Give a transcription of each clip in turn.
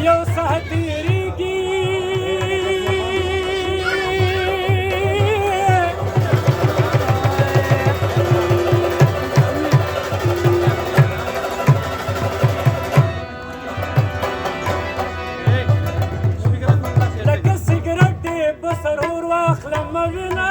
یو ساعت تېرېږي لکه سګرټ دې په سرور واخلم وینه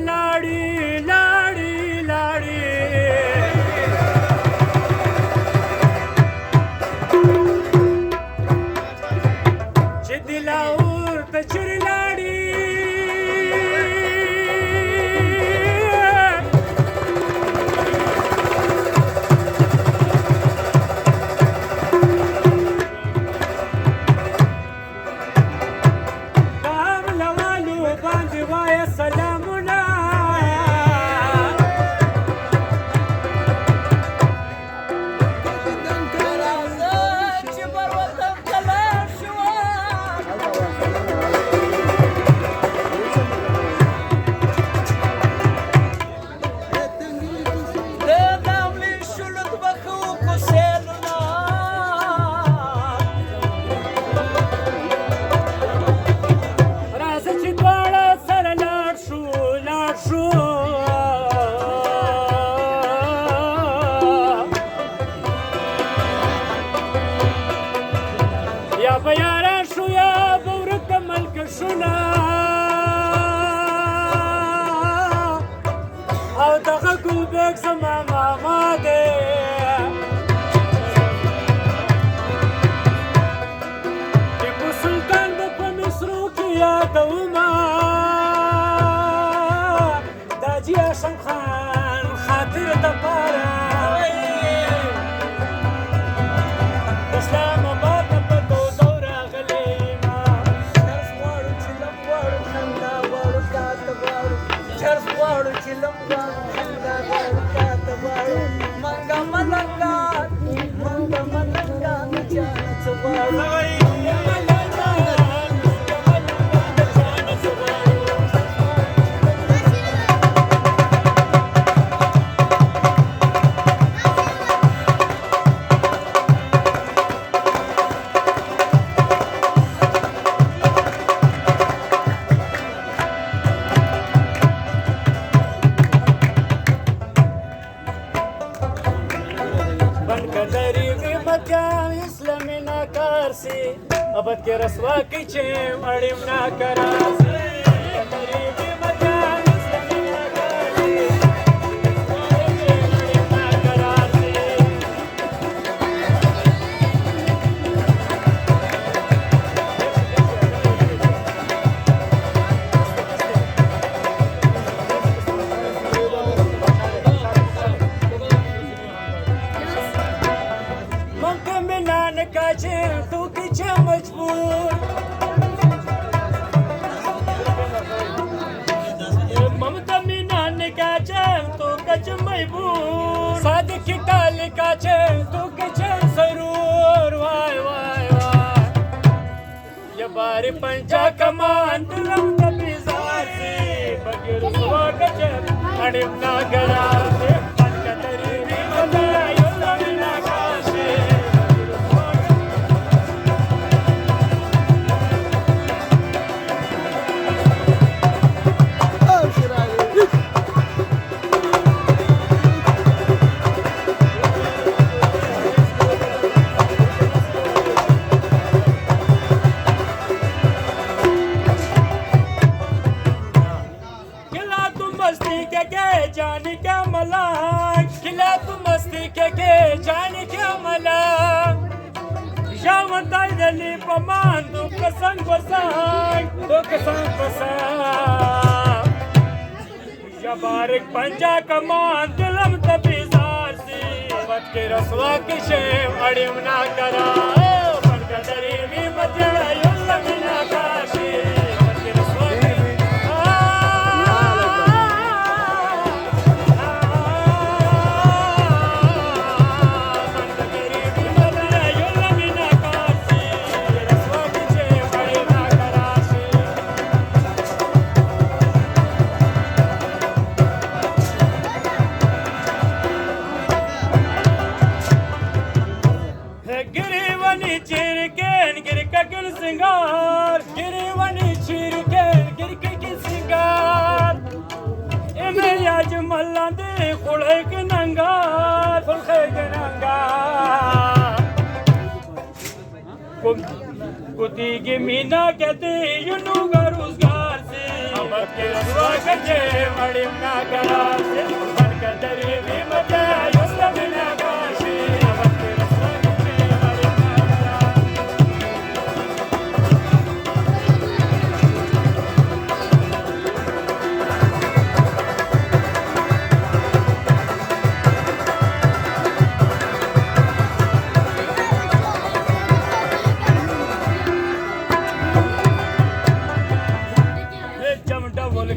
لاړې لاړې لاړې چې دلاور ته چیرې لاړې د حمله والو باندې وایه سلامونه یا به یاران شو یا به ورکه ملکشونه او دغه ګلبېګ زما ماما دی ټیپو سلطان به په مصرو کې یادومه د حاجي هاشم خان خاطر دپاره د اسلام آباد اسلامي ناکار سي ابد کې رسوا کی چې اړم ناکار سي تو کې مجبور ممتا مینا نے کا چل تو کچ مجبور صادق کال کا چل تو کچ ضرور وای وای وای یا بار پنجا کمان دلم تبیزار سے بغیر سوا کچ اڑم نا گرا سے پنکتری بھی بدائی سمنا کاشے जाने क्या मला खिला तू मस्ती के जाने क्या मला जावता दली पमान दो कसंग जबारक पंजा कमान दिलम तबीजार सी बद के रसवा के शेव अड़िम ना करा बनकदरी में मत आयो लमिना का गिरीवनी चिरकेन गिरका गिल सिंगार गिरीवनी चिरकेन गिरका गिल सिंगार इमे याज मल्ला दे खुले के नंगार खुले के नंगार कुती की मीना कहते यूनु गरुजगार से अब के स्वागत जे मड़िम ना करा से बनकर दरी भी मचा युस्ता बिना काशी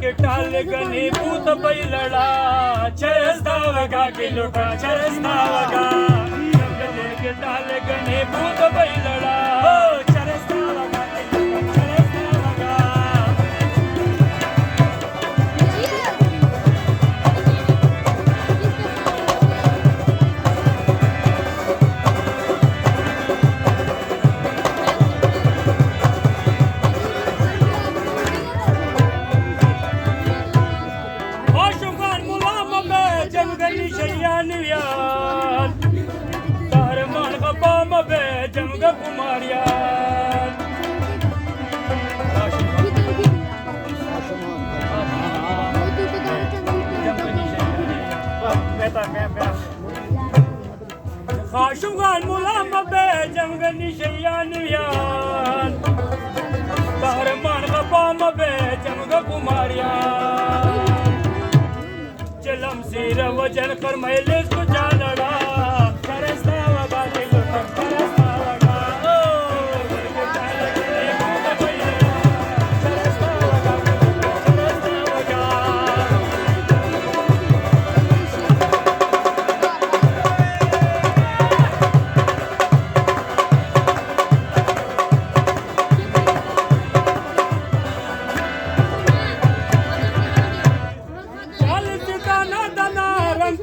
के टाल गनी भूत पई लड़ा चरस्ता वगा के लुटा चरस्ता वगा के टाल गनी भूत पई लड़ा चरस्ता वगा के लुटा चरस्ता वगा जमगनी शैयान यार तार मान खपा मबे जमग कुमारिया खाशुगान मुला मबे जमगनी शैयान यार तार मान खपा मबे जमग कुमारिया चलम सिर वजन कर मैले को जानड़ा करस्ता वगा के लुटा करस्ता वगा के टाल गनी भूत पई लड़ा करस्ता वगा के लुटा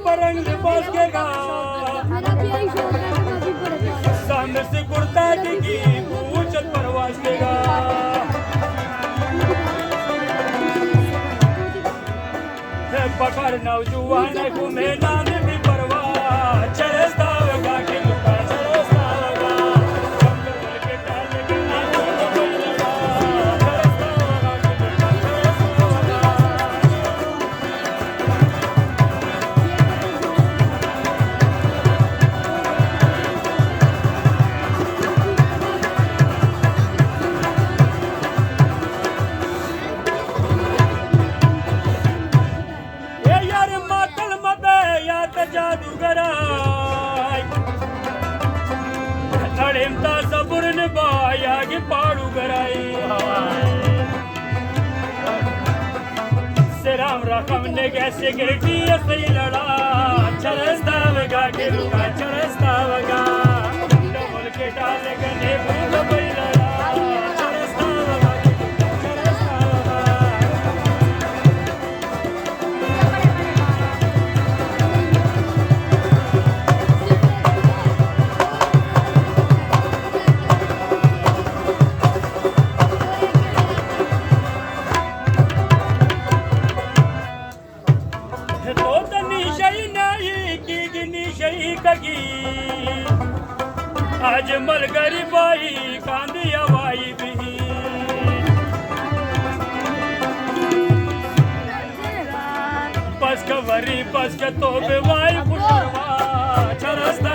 परंग लिबास के गा सामने से कुर्ता की पूछत परवास के गा पकड़ नौजवान घूमे नाम भी परवा चरस्ता वगा के लुटा चरस्ता वगा के टाल गनी भूत पई लड़ा चरस्ता वगा के लुटा चरस्ता वगा जादूगराय अड़ेमता सबुर ने बाया के पाड़ू गराई से राम रकम ने कैसे गिरटी सही लड़ा चरस्ता वगा के लुटा चरस्ता वगा डबल के टाल गने भूत पई लड़ा चरस्ता वगा के लुटा चरस्ता वगा आज मल गरीबाई कांदी हवाई भी पस वरी पस तो बेवाई पुशरवा चरस्ता